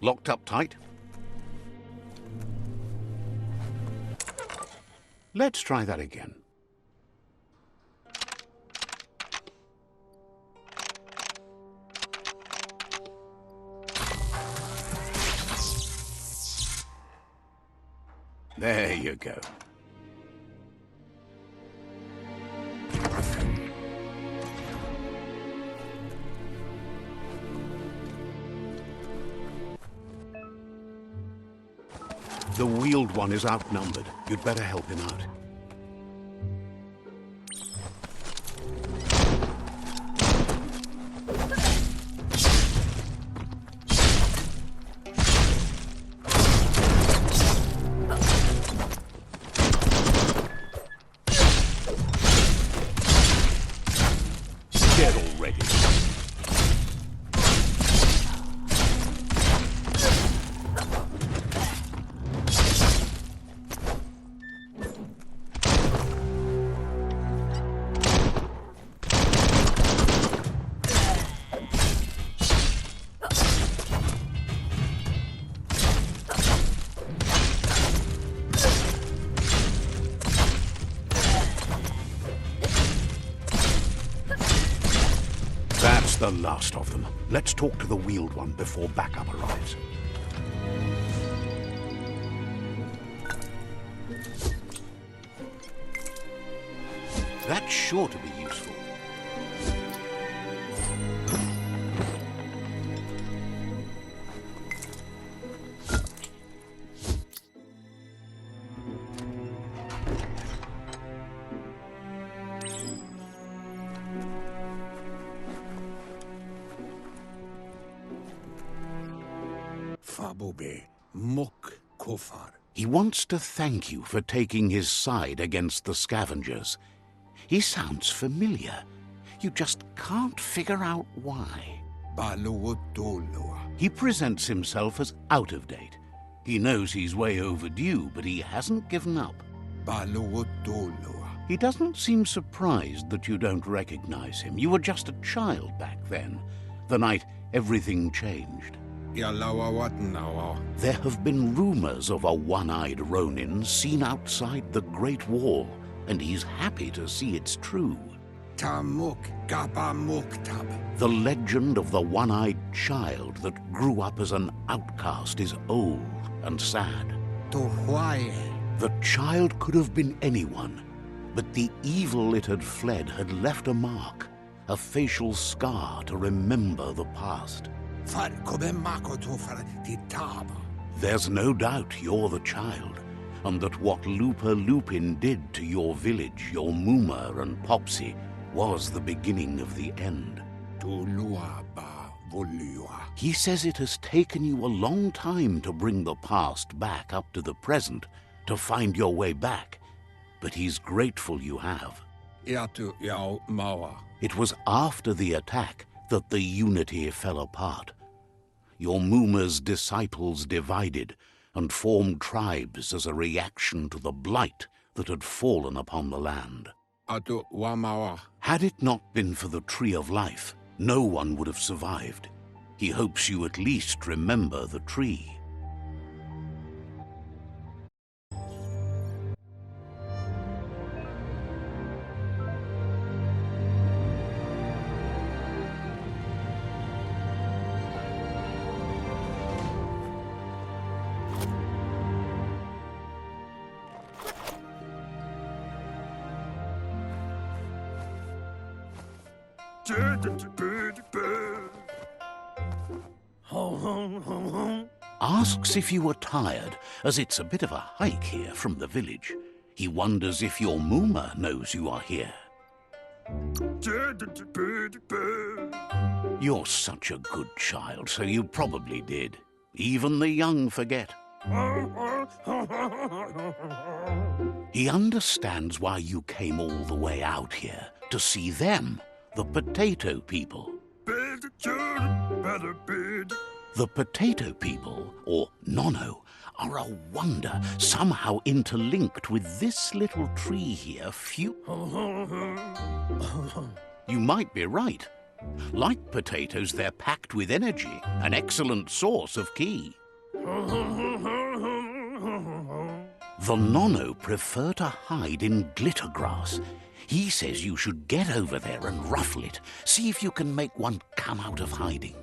Locked up tight? Let's try that again. There you go. The wheeled one is outnumbered. You'd better help him out. Dead already. That's the last of them. Let's talk to the wheeled one before backup arrives. That's sure to be useful. He wants to thank you for taking his side against the scavengers. He sounds familiar. You just can't figure out why. He presents himself as out of date. He knows he's way overdue, but he hasn't given up. He doesn't seem surprised that you don't recognize him. You were just a child back then, the night everything changed. There have been rumors of a one-eyed Ronin seen outside the Great Wall, and he's happy to see it's true. The legend of the one-eyed child that grew up as an outcast is old and sad. The child could have been anyone, but the evil it had fled had left a mark, a facial scar to remember the past. There's no doubt you're the child, and that what Lupa Lupin did to your village, your Muma and Popsy, was the beginning of the end. He says it has taken you a long time to bring the past back up to the present, to find your way back, but he's grateful you have. It was after the attack that the unity fell apart. Your Muma's disciples divided and formed tribes as a reaction to the blight that had fallen upon the land. Had it not been for the Tree of Life, no one would have survived. He hopes you at least remember the tree. Asks if you were tired, as it's a bit of a hike here from the village. He wonders if your Muma knows you are here. You're such a good child, so you probably did. Even the young forget. He understands why you came all the way out here, to see them, the potato people. The potato people, or Nono, are a wonder, somehow interlinked with this little tree here. You might be right. Like potatoes, they're packed with energy, an excellent source of ki. The nono prefer to hide in glitter grass. He says you should get over there and ruffle it. See if you can make one come out of hiding.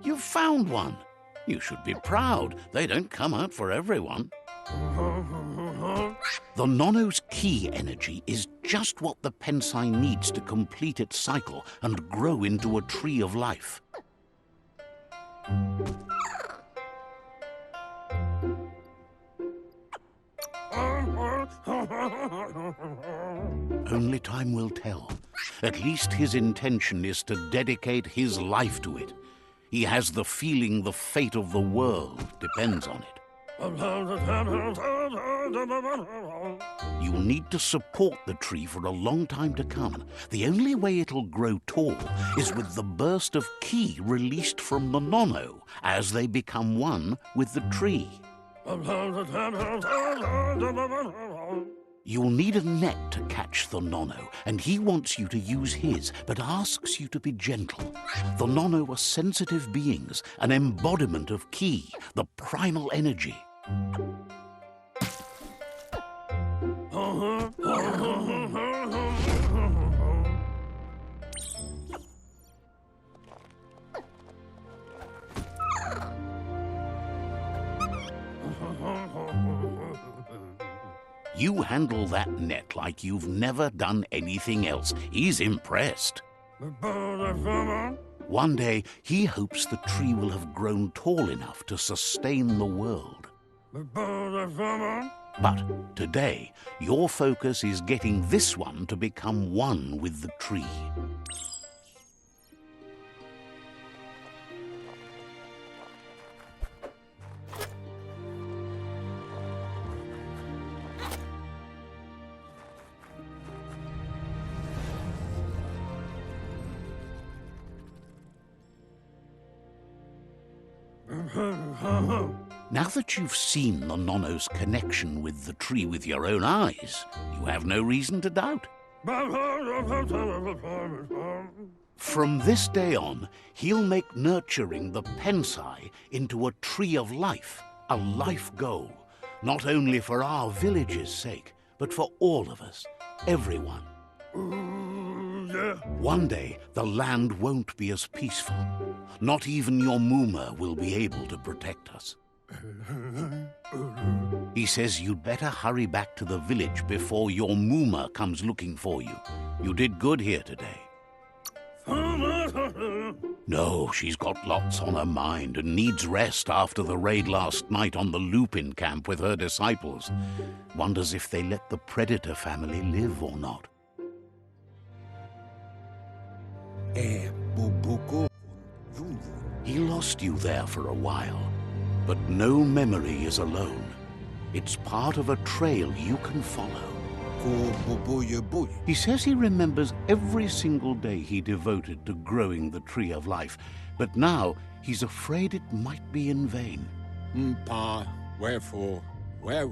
You've found one. You should be proud. They don't come out for everyone. The nono's ki energy is just what the pensai needs to complete its cycle and grow into a tree of life. Only time will tell. At least his intention is to dedicate his life to it. He has the feeling the fate of the world depends on it. You'll need to support the tree for a long time to come. The only way it'll grow tall is with the burst of ki released from the nono as they become one with the tree. You'll need a net to catch the nono, and he wants you to use his, but asks you to be gentle. The nono are sensitive beings, an embodiment of ki, the primal energy. You handle that net like you've never done anything else. He's impressed. One day, he hopes the tree will have grown tall enough to sustain the world. But today, your focus is getting this one to become one with the tree. Now that you've seen the nono's connection with the tree with your own eyes, you have no reason to doubt. From this day on, he'll make nurturing the pensai into a tree of life, a life goal, not only for our village's sake, but for all of us, everyone. One day, the land won't be as peaceful. Not even your Muma will be able to protect us. He says you'd better hurry back to the village before your Muma comes looking for you. You did good here today. No, she's got lots on her mind and needs rest after the raid last night on the Lupin camp with her disciples. Wonders if they let the Predator family live or not. He lost you there for a while, but no memory is alone. It's part of a trail you can follow. He says he remembers every single day he devoted to growing the tree of life, but now he's afraid it might be in vain. Wherefore, where?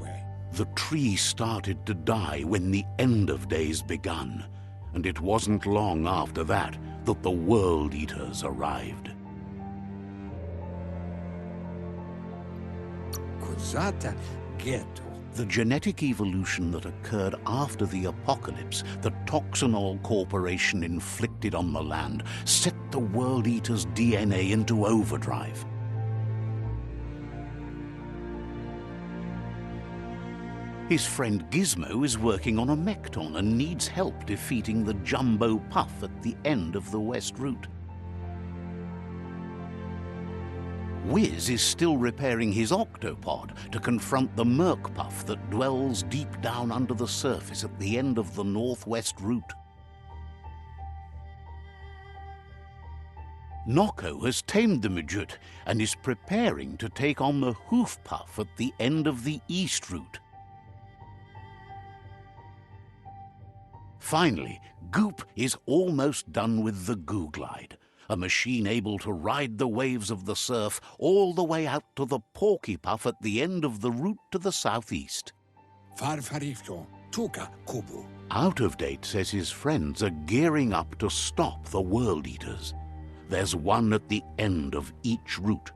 The tree started to die when the end of days begun, and it wasn't long after that that the World Eaters arrived. The genetic evolution that occurred after the apocalypse that Toxanol Corporation inflicted on the land set the World Eaters' DNA into overdrive. His friend Gizmo is working on a Mekton and needs help defeating the Jumbo Puff at the end of the West Route. Wiz is still repairing his octopod to confront the Merc Puff that dwells deep down under the surface at the end of the Northwest Route. Nocco has tamed the Midget and is preparing to take on the Hoof Puff at the end of the East Route. Finally, Goop is almost done with the Goo Glide, a machine able to ride the waves of the surf all the way out to the Porky Puff at the end of the route to the southeast. Out of Date says his friends are gearing up to stop the World Eaters. There's one at the end of each route.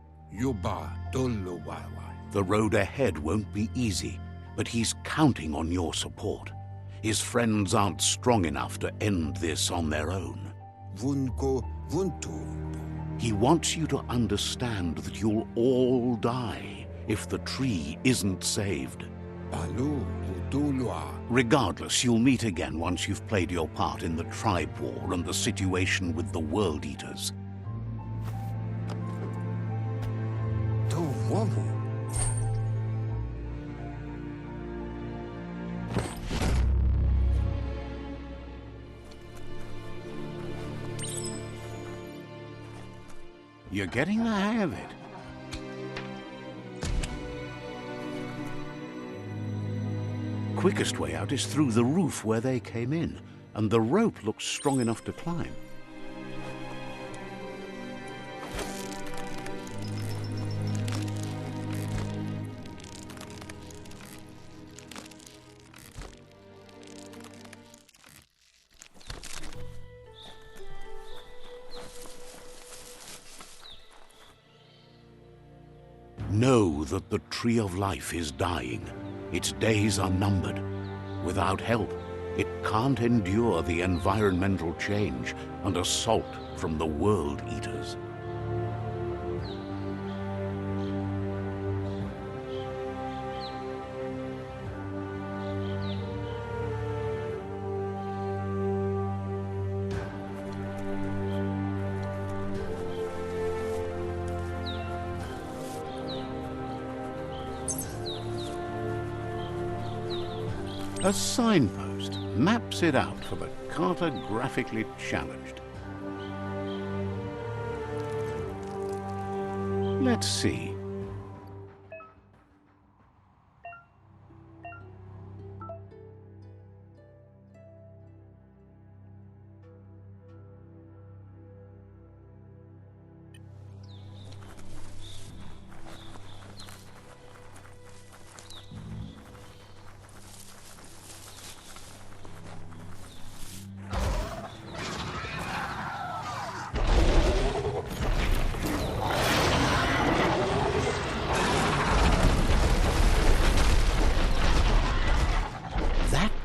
The road ahead won't be easy, but he's counting on your support. His friends aren't strong enough to end this on their own. He wants you to understand that you'll all die if the tree isn't saved. Regardless, you'll meet again once you've played your part in the tribe war and the situation with the World Eaters. You're getting the hang of it. Quickest way out is through the roof where they came in, and the rope looks strong enough to climb. Know that the Tree of Life is dying. Its days are numbered. Without help, it can't endure the environmental change and assault from the World Eaters. A signpost maps it out for the cartographically challenged. Let's see.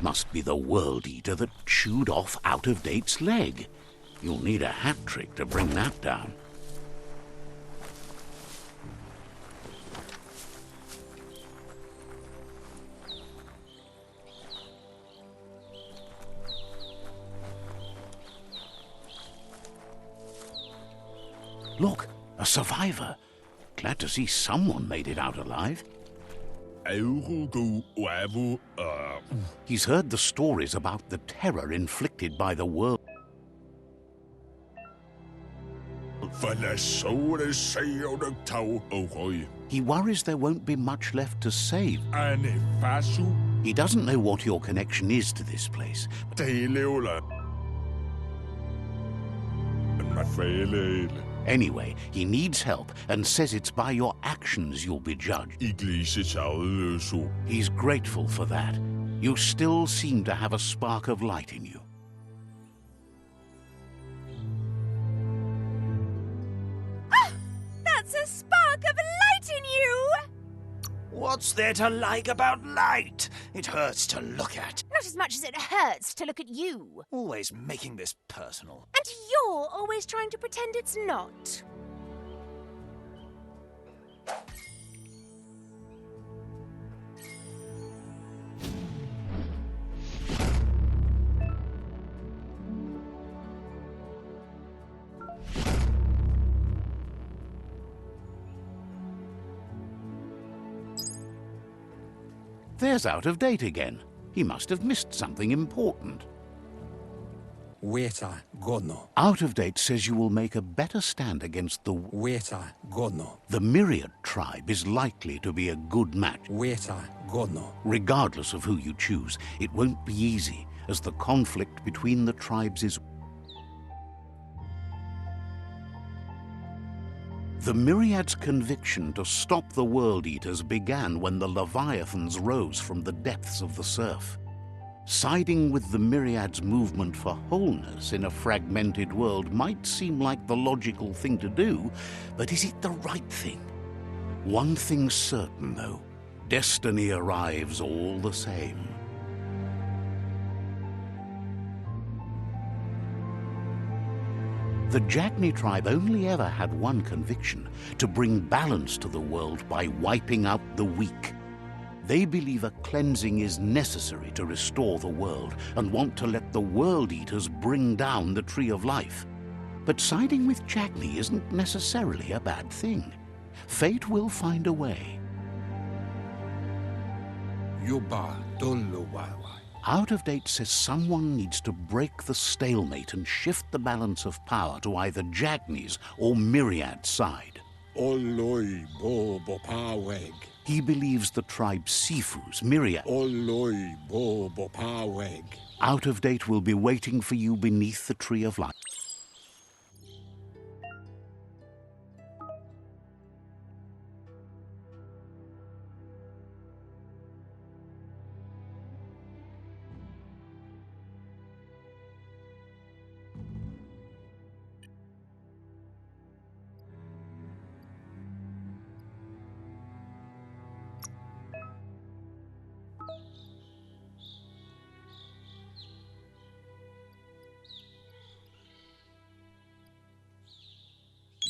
Must be the World Eater that chewed off Out of Date's leg. You'll need a hat trick to bring that down. Look, a survivor. Glad to see someone made it out alive. He's heard the stories about the terror inflicted by the world. He worries there won't be much left to save. He doesn't know what your connection is to this place. Anyway, he needs help and says it's by your actions you'll be judged. He's grateful for that. You still seem to have a spark of light in you. Ah! That's a spark of light in you! What's there to like about light? It hurts to look at. Not as much as it hurts to look at you. Always making this personal. And you're always trying to pretend it's not. There's Out of Date again. He must have missed something important. Out of Date says you will make a better stand against the Myriad tribe is likely to be a good match. Regardless of who you choose, it won't be easy, as the conflict between the tribes is... The Myriad's conviction to stop the World Eaters began when the Leviathans rose from the depths of the surf. Siding with the Myriad's movement for wholeness in a fragmented world might seem like the logical thing to do, but is it the right thing? One thing's certain, though. Destiny arrives all the same. The Jagni tribe only ever had one conviction: to bring balance to the world by wiping out the weak. They believe a cleansing is necessary to restore the world and want to let the World Eaters bring down the Tree of Life. But siding with Jagni isn't necessarily a bad thing. Fate will find a way. Out of Date says someone needs to break the stalemate and shift the balance of power to either Jagni's or Myriad's side. He believes the tribe Sifu's Myriad. Out of Date will be waiting for you beneath the Tree of Life.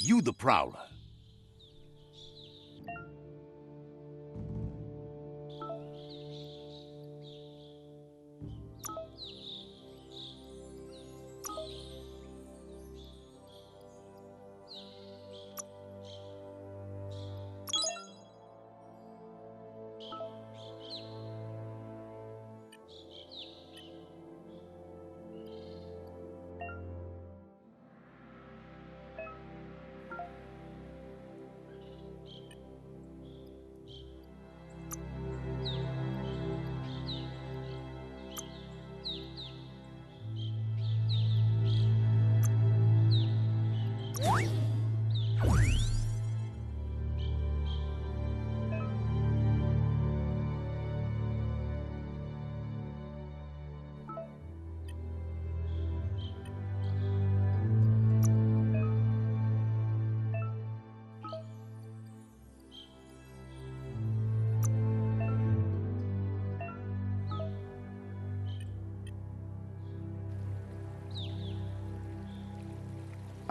You the Prowler.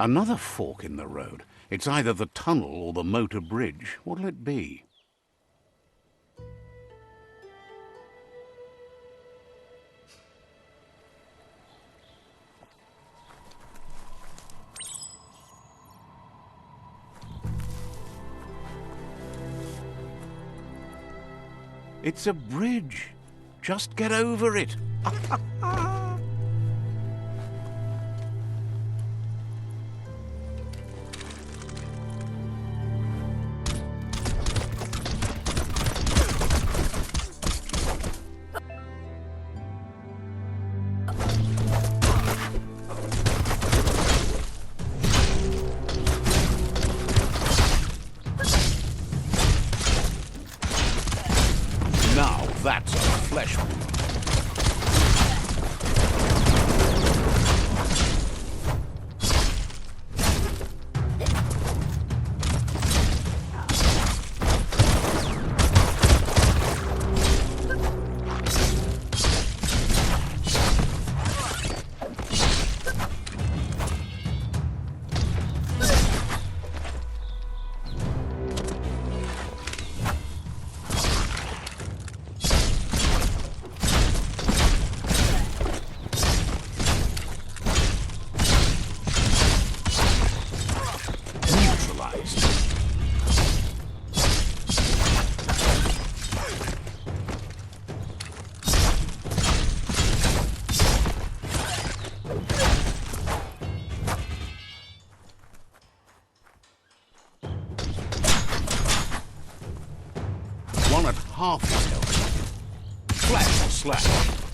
Another fork in the road. It's either the tunnel or the motor bridge. What'll it be? It's a bridge. Just get over it. Now that's a flesh wound. One at half his health. Flash or slash.